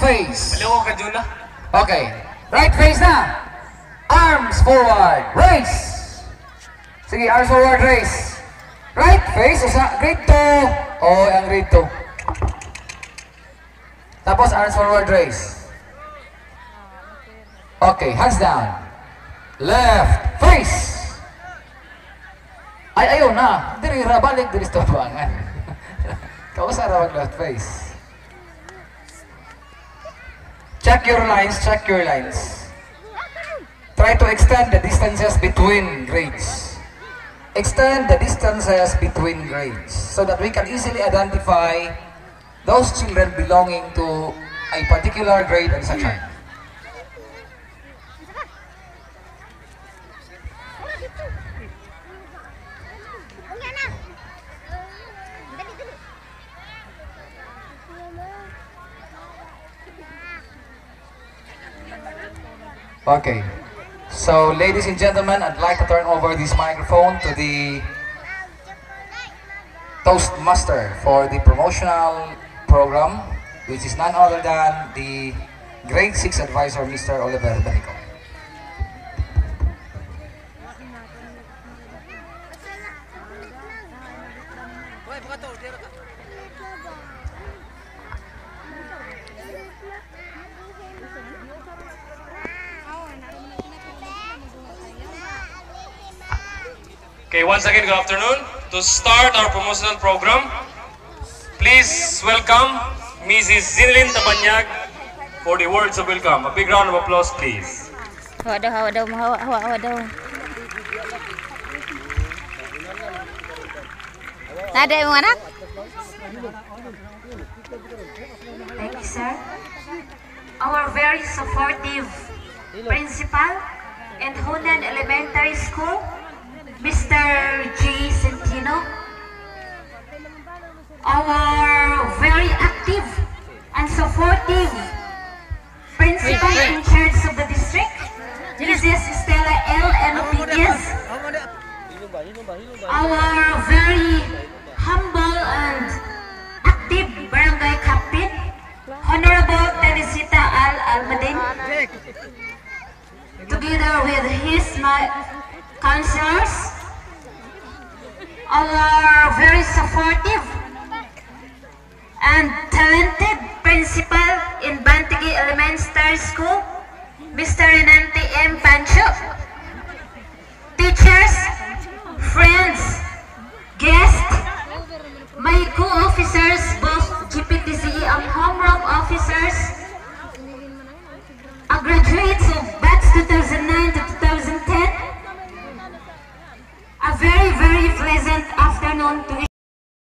face. Maliwa ka, Juna. Okay. Right face na. Arms forward. Raise. Sige, arms forward, raise. Right face. Grade 2. Oh, ang grade 2. Tapos arms forward, raise. Okay, hands down. Left face. Ay, ayaw na. Diri, balik diri sa tabangan. Kausa ra mag left face. Check your lines, check your lines. Try to extend the distances between grades. Extend the distances between grades so that we can easily identify those children belonging to a particular grade and section. Okay, so ladies and gentlemen, I'd like to turn over this microphone to the Toastmaster for the promotional program, which is none other than the Grade 6 Advisor, Mr. Oliver Benico. Okay, once again, good afternoon. To start our promotional program, please welcome Mrs. Zinlin Tabanyag for the words of welcome. A big round of applause, please. Hawa daw. Ada yung anak? Thank you, sir. Our very supportive principal in Hunan Elementary School, Mr. G. Centino. Our very active and supportive principal in charge of the district, Mrs. Stella L. Enriquez. Our very humble and active barangay captain, Honorable Teresita Al Almadin, together with his counselors. Our very supportive and talented principal in Bantigi Elementary School, Mr. Renante M. Pancho. Teachers, friends, guests, my co-officers, both GPTCE and homeroom officers, graduates of batch 2009 to 2010, a very, very pleasant afternoon to